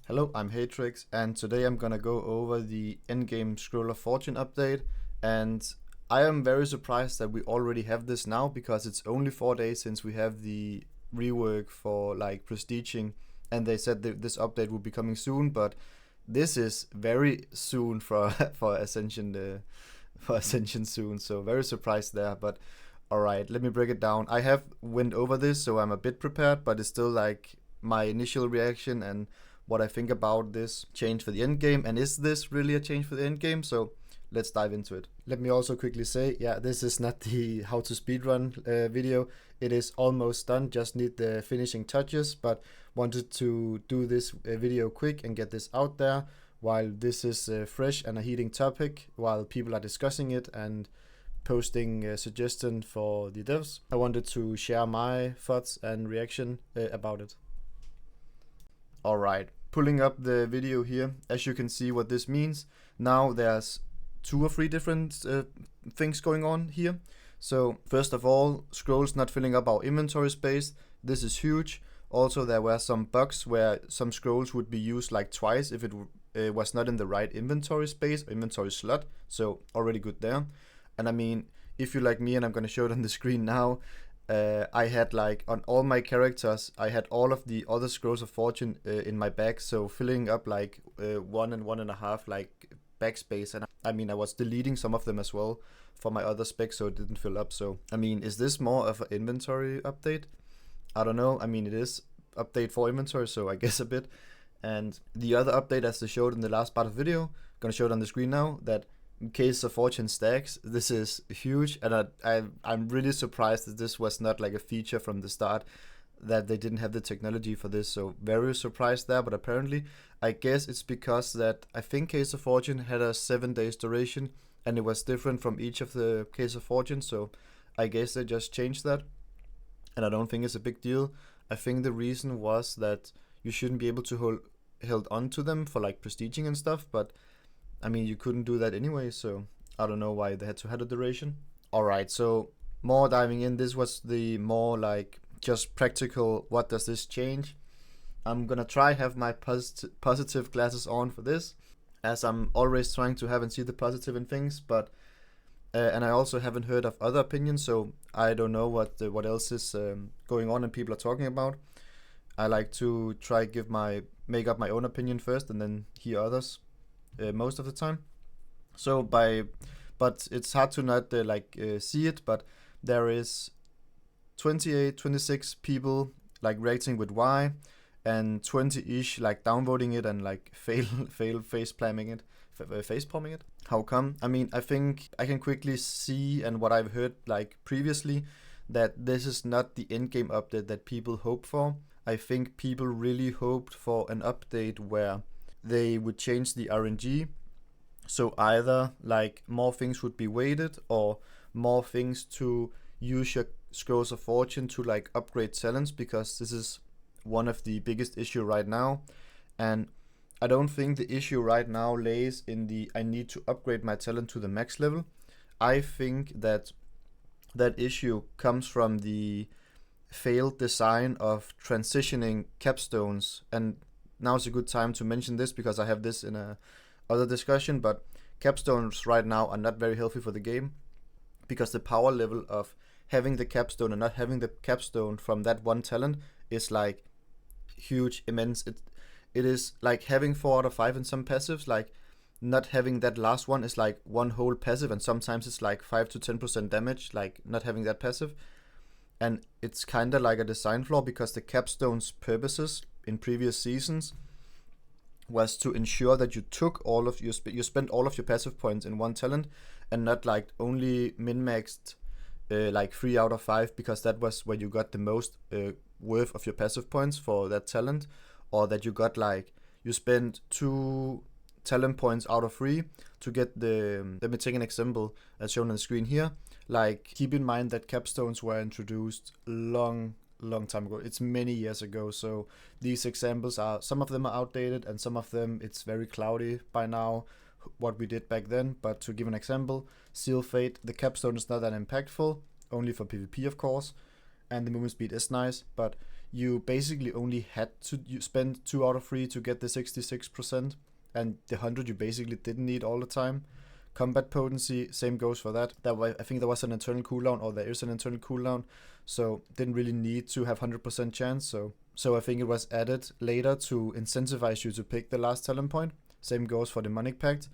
Hello, I'm Hatrix, and today I'm gonna go over the Endgame Scroll of Fortune update. And I am very surprised that we already have this now because it's only 4 days since we have the rework for like prestiging, and they said that this update will be coming soon. But this is very soon for for Ascension, for Ascension soon. So very surprised there. But all right, let me break it down. I have went over this, so I'm a bit prepared, but it's still like my initial reaction and what I think about this change for the end game, and is this really a change for the end game? So let's dive into it. Let me also quickly say, yeah, this is not the how to speedrun video. It is almost done, just need the finishing touches, but wanted to do this video quick and get this out there while this is fresh and a heating topic, while people are discussing it and posting a suggestion for the devs. I wanted to share my thoughts and reaction about it. Alright, pulling up the video here, as you can see what this means. Now there's 2 or 3 different things going on here. So first of all, scrolls not filling up our inventory space. This is huge. Also, there were some bugs where some scrolls would be used like twice if it was not in the right inventory space or inventory slot. So already good there. And I mean, if you like me, and I'm gonna show it on the screen now, I had like on all my characters, I had all of the other scrolls of fortune in my bag, so filling up like 1 and 1.5 like backspace, and I mean I was deleting some of them as well for my other specs, so it didn't fill up. So I mean, is this more of an inventory update? I don't know. I mean, it is update for inventory, so I guess a bit. And the other update, as they showed in the last part of the video, gonna show it on the screen now, that Case of Fortune stacks. This is huge, and I'm really surprised that this was not like a feature from the start, that they didn't have the technology for this. So very surprised there. But apparently, I guess it's because that I think Case of Fortune had a 7 days duration, and it was different from each of the Case of Fortune. So I guess they just changed that, and I don't think it's a big deal. I think the reason was that you shouldn't be able to hold on to them for like prestiging and stuff, but I mean, you couldn't do that anyway, so I don't know why they had to have a duration. Alright, so more diving in, this was the more like just practical, what does this change? I'm gonna try have my positive glasses on for this, as I'm always trying to have and see the positive in things, but and I also haven't heard of other opinions, so I don't know what else is going on and people are talking about. I like to try make up my own opinion first and then hear others. Most of the time. But it's hard to not see it, but there is 28, 26 people like reacting with why, and 20-ish like downvoting it and like face palming it. How come? I mean, I think I can quickly see, and what I've heard like previously, that this is not the endgame update that people hope for. I think people really hoped for an update where they would change the RNG, so either like more things would be weighted, or more things to use your scrolls of fortune to like upgrade talents, because this is one of the biggest issue right now. And I don't think the issue right now lays in the I need to upgrade my talent to the max level. I think that issue comes from the failed design of transitioning capstones. And now's a good time to mention this because I have this in a other discussion, but capstones right now are not very healthy for the game, because the power level of having the capstone and not having the capstone from that one talent is like huge, immense. It is like having 4 out of 5 in some passives, like not having that last one is like one whole passive, and sometimes it's like 5 to 10% damage, like not having that passive. And it's kind of like a design flaw, because the capstone's purposes in previous seasons was to ensure that you took all of you spent all of your passive points in one talent, and not like only min-maxed like 3 out of 5, because that was where you got the most worth of your passive points for that talent, or that you got like you spent 2 talent points out of 3 to get the let me take an example as shown on the screen here. Like, keep in mind that capstones were introduced long time ago. It's many years ago, so these examples are, some of them are outdated, and some of them it's very cloudy by now what we did back then. But to give an example, Seal Fate, the capstone is not that impactful, only for PvP of course, and the movement speed is nice, but you basically only had to spend 2 out of 3 to get the 66%, and the 100 you basically didn't need all the time. Combat potency, same goes for that. I think there was an internal cooldown, or there is an internal cooldown, so didn't really need to have 100% chance. So I think it was added later to incentivize you to pick the last talent point. Same goes for Demonic Pact.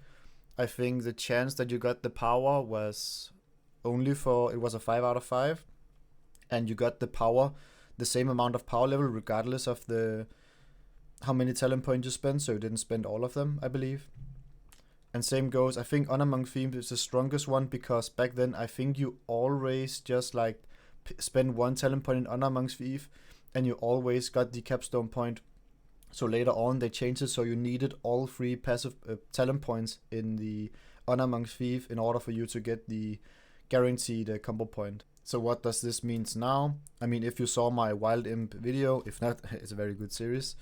I think the chance that you got the power was only it was a 5 out of 5, and you got the same amount of power level regardless of how many talent points you spent, so you didn't spend all of them, I believe. And same goes, I think Honor Among Thieves is the strongest one, because back then I think you always just like spend 1 talent point in Honor Among Thieves, and you always got the capstone point. So later on they changed it so you needed all 3 passive talent points in the Honor Among Thieves in order for you to get the guaranteed combo point. So what does this mean now? I mean, if you saw my Wild Imp video, if not, it's a very good series.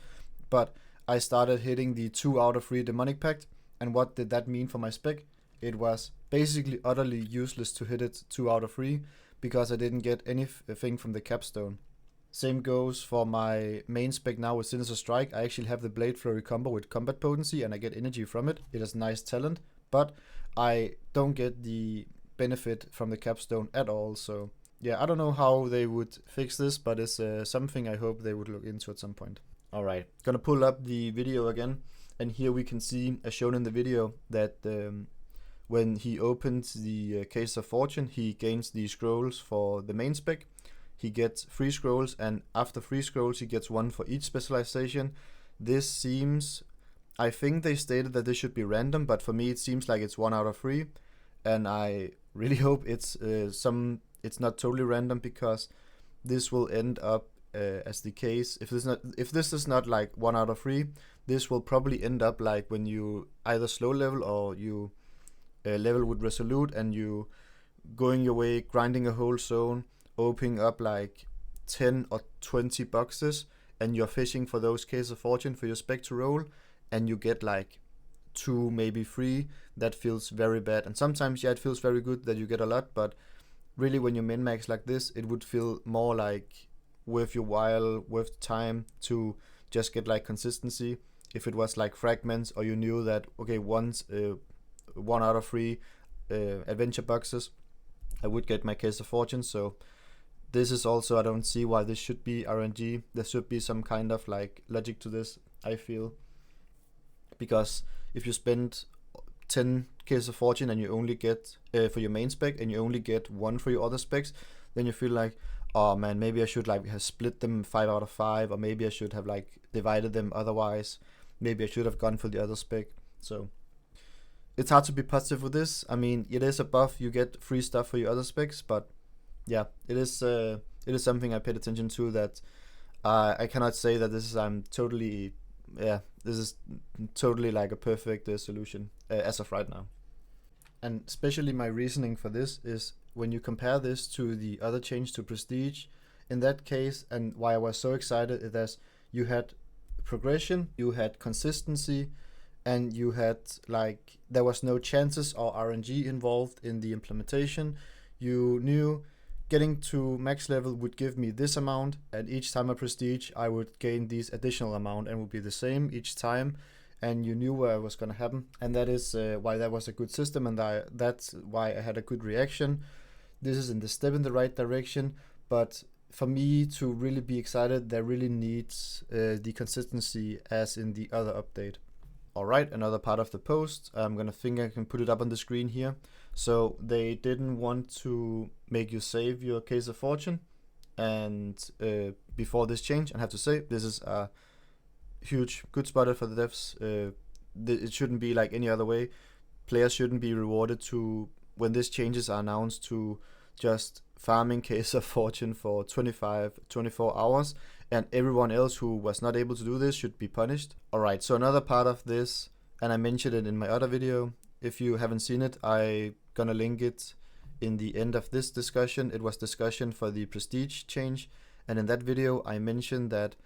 But I started hitting the 2 out of 3 Demonic Pact. And what did that mean for my spec? It was basically utterly useless to hit it 2 out of 3 because I didn't get anything from the capstone. Same goes for my main spec now with Sinister Strike. I actually have the Blade Flurry combo with combat potency and I get energy from it. It has nice talent, but I don't get the benefit from the capstone at all. So yeah, I don't know how they would fix this, but it's something I hope they would look into at some point. Alright, gonna pull up the video again. And here we can see, as shown in the video, that when he opens the Case of Fortune, he gains the scrolls for the main spec. He gets 3 scrolls, and after 3 scrolls, he gets 1 for each specialization. This seems, I think they stated that this should be random, but for me it seems like it's 1 out of 3. And I really hope it's not totally random, because this will end up as the case. If this is not like 1 out of 3, this will probably end up like when you either slow level or you level with Resolute, and you going your way, grinding a whole zone, opening up like 10 or 20 boxes, and you're fishing for those Case of Fortune for your spec to roll, and you get like 2, maybe 3. That feels very bad. And sometimes, yeah, it feels very good that you get a lot, but really when you min max like this, it would feel more like worth your while, worth time to just get like consistency. If it was like fragments, or you knew that, okay, once 1 out of 3 adventure boxes, I would get my Case of Fortune. So this is also, I don't see why this should be RNG. There should be some kind of like logic to this, I feel. Because if you spend 10 Case of Fortune and you only get for your main spec, and you only get 1 for your other specs, then you feel like, oh man, maybe I should like have split them 5 out of 5, or maybe I should have like divided them otherwise. Maybe I should have gone for the other spec. So it's hard to be positive with this. I mean, it is a buff, you get free stuff for your other specs, but yeah, it is something I paid attention to, that I cannot say that this is this is totally like a perfect solution as of right now. And especially my reasoning for this is, when you compare this to the other change to Prestige, in that case, and why I was so excited, is that you had progression, you had consistency, and you had like, there was no chances or RNG involved in the implementation. You knew getting to max level would give me this amount, and each time I Prestige I would gain this additional amount, and would be the same each time, and you knew where it was gonna happen. And that is why that was a good system, and that's why I had a good reaction. This is the step in the right direction, but for me to really be excited, there really needs the consistency as in the other update. Alright, another part of the post. I'm gonna think I can put it up on the screen here. So they didn't want to make you save your Case of Fortune, and before this change, I have to say, this is a huge good spotted for the devs. It shouldn't be like any other way. Players shouldn't be rewarded to, when these changes are announced, to just farming Case of Fortune for 24 hours, and everyone else who was not able to do this should be punished. Alright, so another part of this, and I mentioned it in my other video, if you haven't seen it, I gonna link it in the end of this discussion. It was discussion for the Prestige change, and in that video I mentioned that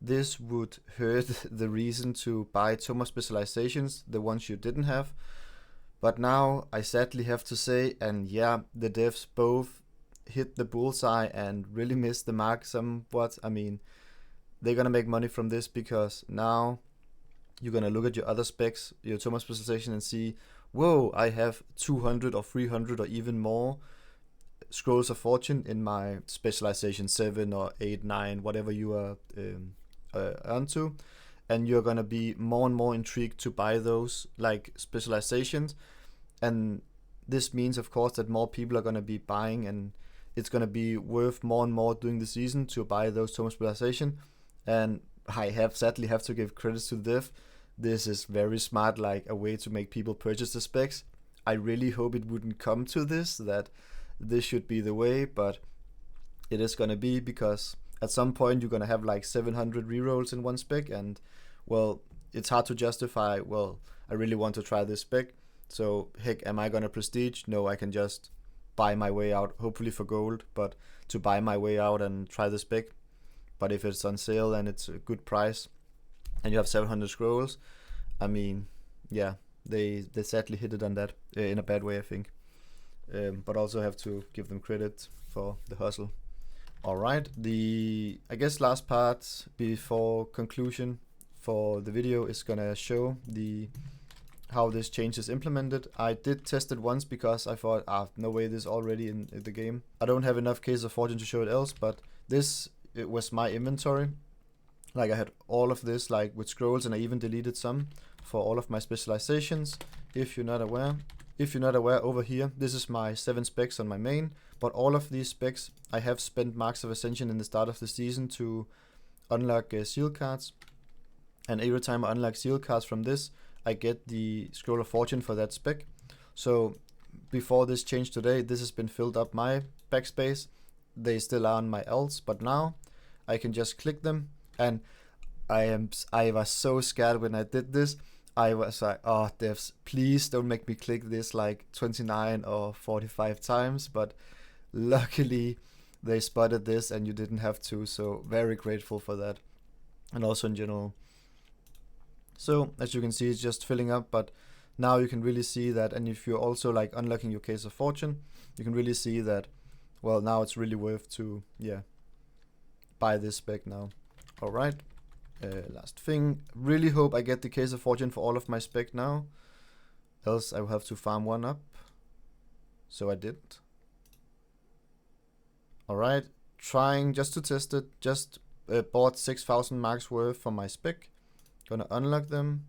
this would hurt the reason to buy Thomas Specializations, the ones you didn't have. But now I sadly have to say, and yeah, the devs both hit the bullseye and really missed the mark somewhat. I mean, they're gonna make money from this, because now you're gonna look at your other specs, your Thomas specialization, and see, whoa, I have 200 or 300 or even more scrolls of fortune in my specialization 7 or 8, 9, whatever you are onto, and you're gonna be more and more intrigued to buy those like specializations. And this means, of course, that more people are gonna be buying, and it's gonna be worth more and more during the season to buy those Thomas specialization. And I sadly have to give credits to Dev. This is very smart, like a way to make people purchase the specs. I really hope it wouldn't come to this, that this should be the way, but it is gonna be, because at some point you're gonna have like 700 rerolls in one spec, and well, it's hard to justify, well, I really want to try this spec, so heck, am I gonna prestige? No, I can just buy my way out, hopefully for gold, but to buy my way out and try the spec. But if it's on sale and it's a good price and you have 700 scrolls, I mean, yeah, they sadly hit it on that in a bad way, I think. But also have to give them credit for the hustle. All right, I guess last part before conclusion for the video is gonna show how this change is implemented. I did test it once because I thought, no way, this is already in the game. I don't have enough cases of fortune to show it else, but it was my inventory. Like I had all of this like with scrolls, and I even deleted some for all of my specializations. If you're not aware, over here, this is my 7 specs on my main, but all of these specs, I have spent marks of Ascension in the start of the season to unlock seal cards, and every time I unlock seal cards from this, I get the scroll of fortune for that spec. So before this change today, this has been filled up my backspace. They still are on my ALLs, but now I can just click them, and I was so scared when I did this. I was like, oh, devs, please don't make me click this like 29 or 45 times, but luckily they spotted this and you didn't have to, so very grateful for that. And also in general. So as you can see, it's just filling up, but now you can really see that, and if you're also like unlocking your case of fortune, you can really see that, well, now it's really worth to, yeah, buy this spec now. All right. Last thing, really hope I get the case of fortune for all of my spec now, else I will have to farm one up. So I did. Alright, trying just to test it, just bought 6,000 marks worth for my spec, gonna unlock them,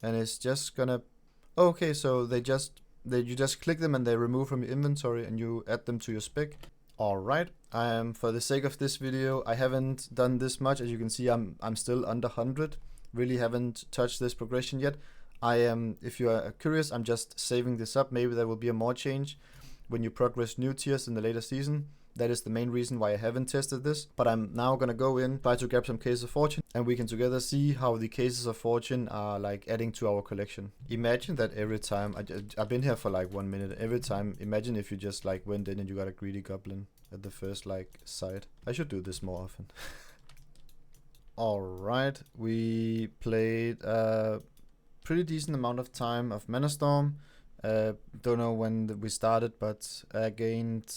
and it's just gonna, okay, so you just click them and they remove from your inventory and you add them to your spec. Alright, for the sake of this video, I haven't done this much. As you can see, I'm still under 100. Really haven't touched this progression yet. If you are curious, I'm just saving this up. Maybe there will be a more change when you progress new tiers in the later season. That is the main reason why I haven't tested this. But I'm now gonna go in, try to grab some cases of fortune, and we can together see how the cases of fortune are like adding to our collection. Imagine that every time, I've been here for like 1 minute, every time, imagine if you just like went in and you got a greedy goblin at the first like sight. I should do this more often. Alright, we played a pretty decent amount of time of Mana Storm. Don't know when we started, but I gained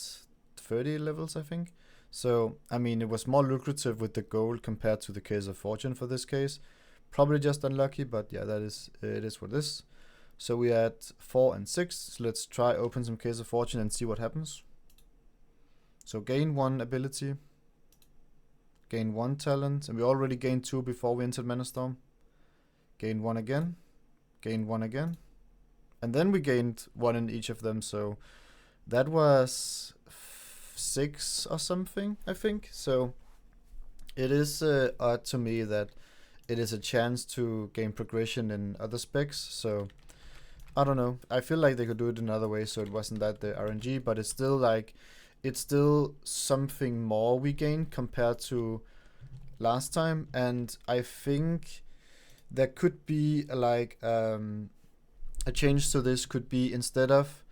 30 levels, I think. So, I mean, it was more lucrative with the gold compared to the case of fortune for this case. Probably just unlucky, but yeah, it is what it is. So we had 4 and 6. So let's try open some case of fortune and see what happens. So gain 1 ability, gain 1 talent, and we already gained 2 before we entered Mana Storm. Gain 1 again, gain 1 again, and then we gained 1 in each of them. So that was 6 or something, I think. So it is odd to me that it is a chance to gain progression in other specs. So I don't know. I feel like they could do it another way, so it wasn't that the RNG, but it's still like, it's still something more we gained compared to last time. And I think there could be like a change to this could be instead of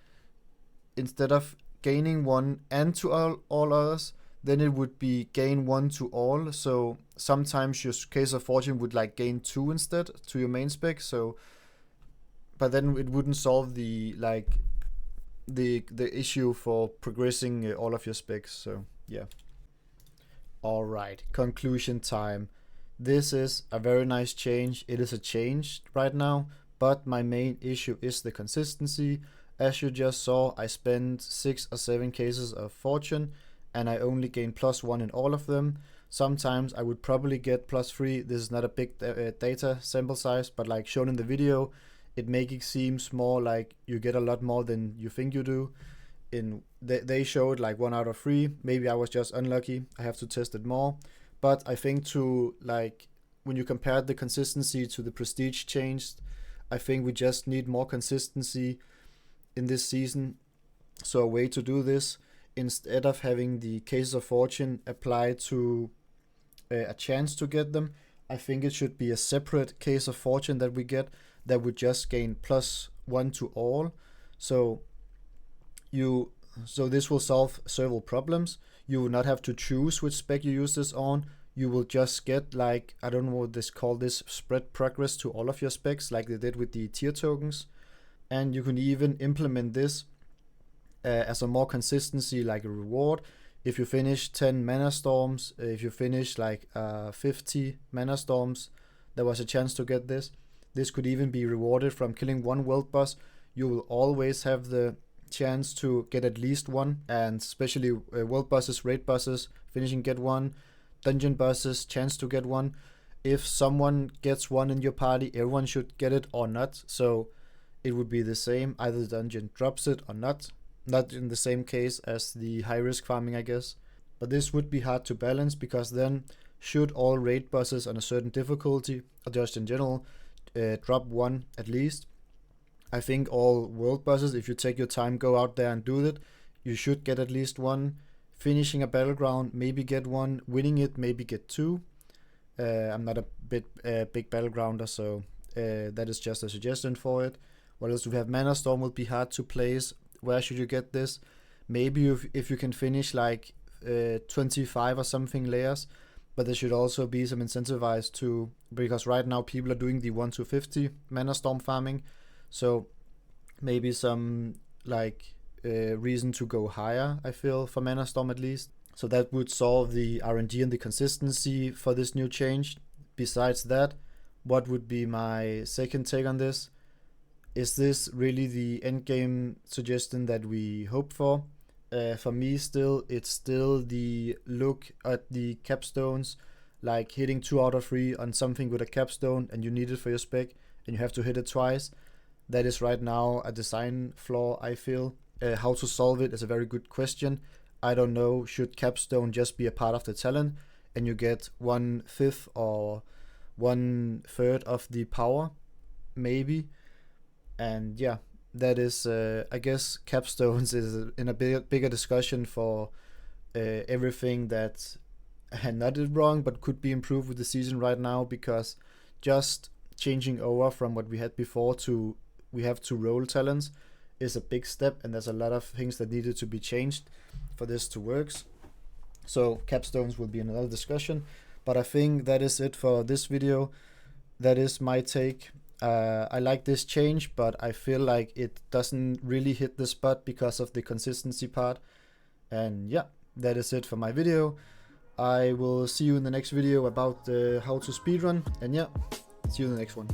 gaining 1 and to all others, then it would be gain 1 to all. So sometimes your case of fortune would like gain 2 instead to your main spec. So, but then it wouldn't solve the like the issue for progressing all of your specs. So yeah. Alright, conclusion time. This is a very nice change. It is a change right now, but my main issue is the consistency. As you just saw, I spent 6 or 7 cases of fortune and I only gained +1 in all of them. Sometimes I would probably get +3. This is not a big data sample size, but like shown in the video, it makes it seems more like you get a lot more than you think you do. They showed like 1 out of 3. Maybe I was just unlucky. I have to test it more. But I think to like when you compare the consistency to the prestige changed, I think we just need more consistency in this season. So a way to do this, instead of having the cases of fortune apply to a chance to get them, I think it should be a separate case of fortune that we get that would just gain +1 to all. So this will solve several problems. You will not have to choose which spec you use this on. You will just get like, I don't know what this called, this spread progress to all of your specs like they did with the tier tokens. And you can even implement this as a more consistency, like a reward. If you finish 10 mana storms, if you finish like 50 mana storms, there was a chance to get this. This could even be rewarded from killing 1 world boss. You will always have the chance to get at least 1, and especially world bosses, raid bosses, finishing get 1, dungeon bosses, chance to get 1. If someone gets 1 in your party, everyone should get it or not. So it would be the same, either the dungeon drops it or not. Not in the same case as the high risk farming, I guess. But this would be hard to balance, because then should all raid bosses on a certain difficulty, or just in general, drop 1 at least, I think all world bosses, if you take your time, go out there and do it, you should get at least 1. Finishing a battleground, maybe get 1. Winning it, maybe get 2. I'm not a big battlegrounder, so that is just a suggestion for it. What else do we have? Mana Storm will be hard to place. Where should you get this? Maybe if you can finish like 25 or something layers, but there should also be some incentivized to, because right now people are doing the 1 to 50 Mana Storm farming. So maybe some like reason to go higher, I feel, for Mana Storm at least. So that would solve the RNG and the consistency for this new change. Besides that, what would be my second take on this? Is this really the endgame suggestion that we hope for? For me, it's still the look at the capstones, like hitting 2 out of 3 on something with a capstone and you need it for your spec and you have to hit it twice. That is right now a design flaw, I feel. How to solve it is a very good question. I don't know, should capstone just be a part of the talent and you get 1/5 or 1/3 of the power? Maybe. And yeah, that is, I guess capstones is in a bigger discussion for everything that not did wrong but could be improved with the season right now, because just changing over from what we had before to we have to roll talents is a big step, and there's a lot of things that needed to be changed for this to work. So capstones will be another discussion, but I think that is it for this video. That is my take. I like this change, but I feel like it doesn't really hit the spot because of the consistency part. And yeah, that is it for my video. I will see you in the next video about how to speedrun, and yeah, see you in the next one.